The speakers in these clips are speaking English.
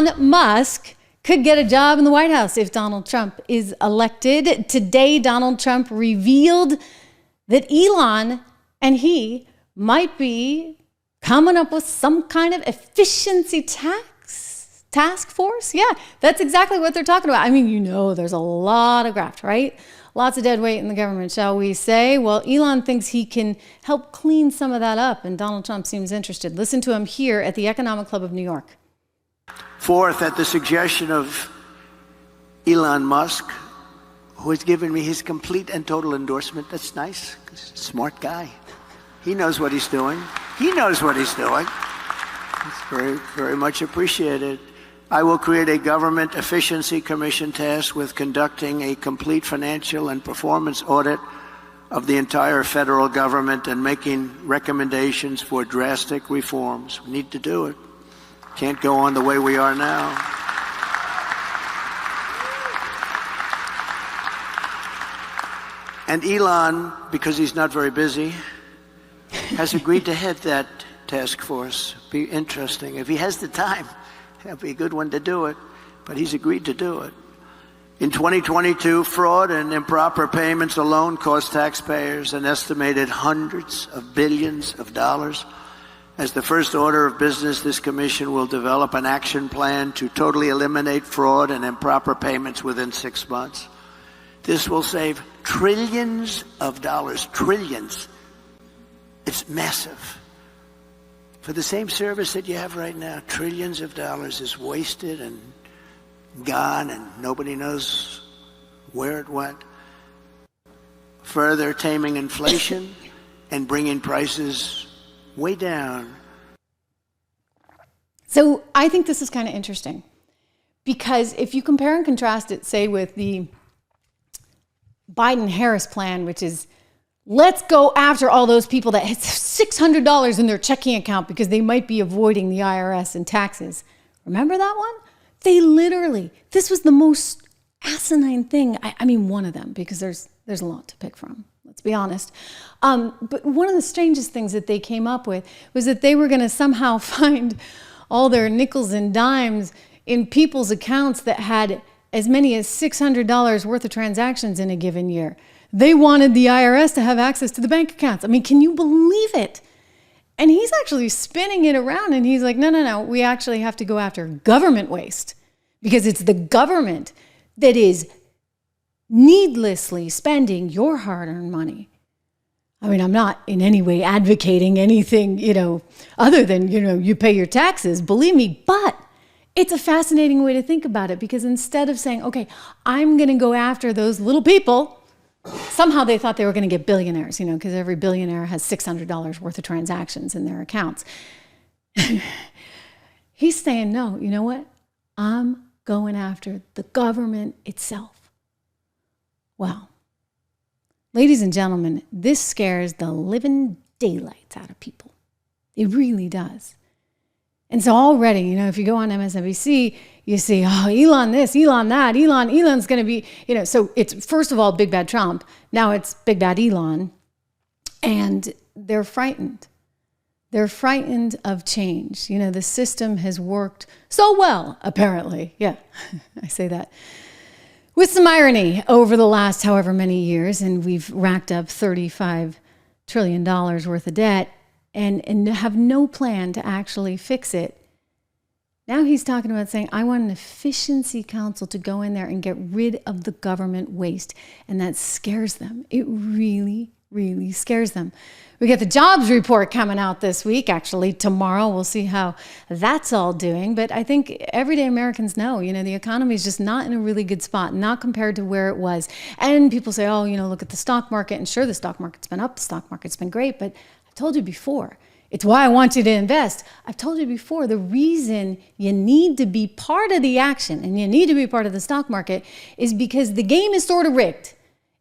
Elon Musk could get a job in the White House if Donald Trump is elected. Today, Donald Trump revealed that Elon and he might be coming up with some kind of efficiency task force. Yeah, that's exactly what they're talking about. I mean, there's a lot of graft, right? Lots of dead weight in the government, shall we say. Well, Elon thinks he can help clean some of that up, and Donald Trump seems interested. Listen to him here at the Economic Club of New York. Fourth, at the suggestion of Elon Musk, who has given me his complete and total endorsement. That's nice, 'cause he's a smart guy. He knows what he's doing. It's very, very much appreciated. I will create a government efficiency commission tasked with conducting a complete financial and performance audit of the entire federal government and making recommendations for drastic reforms. We need to do it. Can't go on the way we are now. And Elon, because he's not very busy, has agreed to head that task force. Be interesting. If he has the time, that'd be a good one to do it. But he's agreed to do it. In 2022, fraud and improper payments alone cost taxpayers an estimated hundreds of billions of dollars. As the first order of business, this commission will develop an action plan to totally eliminate fraud and improper payments within 6 months. This will save trillions of dollars, trillions. It's massive. For the same service that you have right now, trillions of dollars is wasted and gone and nobody knows where it went. Further taming inflation and bringing prices way down. So I think this is kind of interesting because if you compare and contrast it, say, with the Biden-Harris plan, which is let's go after all those people that have $600 in their checking account because they might be avoiding the IRS and taxes. Remember that one? This was the most asinine thing. I mean, one of them, because there's a lot to pick from. Let's be honest. But one of the strangest things that they came up with was that they were going to somehow find all their nickels and dimes in people's accounts that had as many as $600 worth of transactions in a given year. They wanted the IRS to have access to the bank accounts. I mean, can you believe it? And he's actually spinning it around and he's like, no, we actually have to go after government waste because it's the government that is needlessly spending your hard-earned money. I mean, I'm not in any way advocating anything, other than, you pay your taxes, believe me, but it's a fascinating way to think about it because instead of saying, okay, I'm going to go after those little people, somehow they thought they were going to get billionaires, because every billionaire has $600 worth of transactions in their accounts. He's saying, no, you know what? I'm going after the government itself. Well, ladies and gentlemen, this scares the living daylights out of people. It really does. And so already, if you go on MSNBC, you see, Elon this, Elon that, Elon's going to be, so it's first of all, big bad Trump. Now it's big bad Elon. And they're frightened. They're frightened of change. The system has worked so well, apparently. Yeah, I say that with some irony over the last however many years. And we've racked up $35 trillion worth of debt and have no plan to actually fix it. Now he's talking about saying, I want an efficiency council to go in there and get rid of the government waste. And that scares them. It really, really scares them. We got the jobs report coming out this week. Actually, tomorrow we'll see how that's all doing. But I think everyday Americans know, the economy is just not in a really good spot, not compared to where it was. And people say, look at the stock market. And sure, the stock market's been up, the stock market's been great. But I've told you before, it's why I want you to invest. I've told you before, the reason you need to be part of the action and you need to be part of the stock market is because the game is sort of rigged.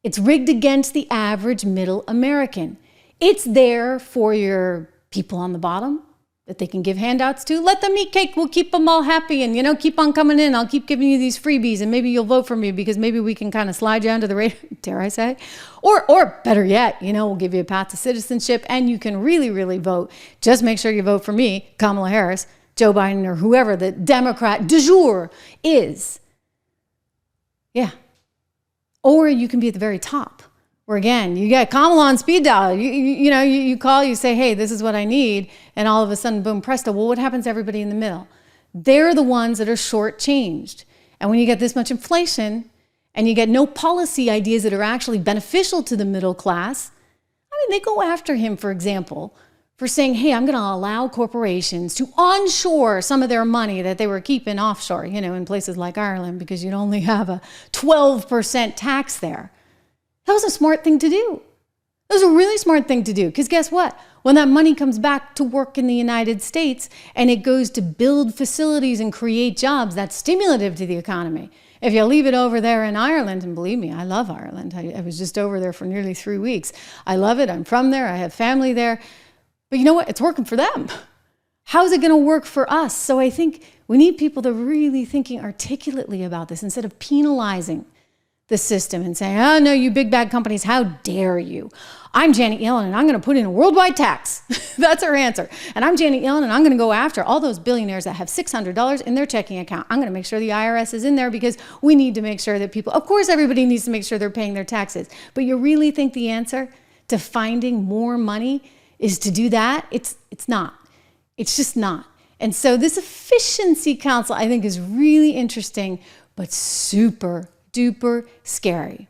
It's rigged against the average middle American. It's there for your people on the bottom that they can give handouts to. Let them eat cake. We'll keep them all happy and, keep on coming in. I'll keep giving you these freebies and maybe you'll vote for me because maybe we can kind of slide you under the radar, dare I say? Or better yet, we'll give you a path to citizenship and you can really, really vote. Just make sure you vote for me, Kamala Harris, Joe Biden or whoever the Democrat du jour is. Yeah. Or you can be at the very top, where again, you get Kamala on speed dial. You call, you say, hey, this is what I need. And all of a sudden, boom, presto. Well, what happens to everybody in the middle? They're the ones that are shortchanged. And when you get this much inflation and you get no policy ideas that are actually beneficial to the middle class, I mean, they go after him, for example, for saying, hey, I'm going to allow corporations to onshore some of their money that they were keeping offshore, in places like Ireland, because you'd only have a 12% tax there. That was a smart thing to do. It was a really smart thing to do, because guess what? When that money comes back to work in the United States and it goes to build facilities and create jobs, that's stimulative to the economy. If you leave it over there in Ireland, and believe me, I love Ireland. I was just over there for nearly 3 weeks. I love it. I'm from there. I have family there. But you know what? It's working for them. How's it going to work for us? So I think we need people that are really thinking articulately about this instead of penalizing the system and saying, oh, no, you big bad companies, how dare you? I'm Janet Yellen, and I'm going to put in a worldwide tax. That's her answer. And I'm Janet Yellen, and I'm going to go after all those billionaires that have $600 in their checking account. I'm going to make sure the IRS is in there because we need to make sure that people, of course, everybody needs to make sure they're paying their taxes. But you really think the answer to finding more money is to do that? It's not. It's just not. And so this efficiency council, I think, is really interesting, but super duper scary.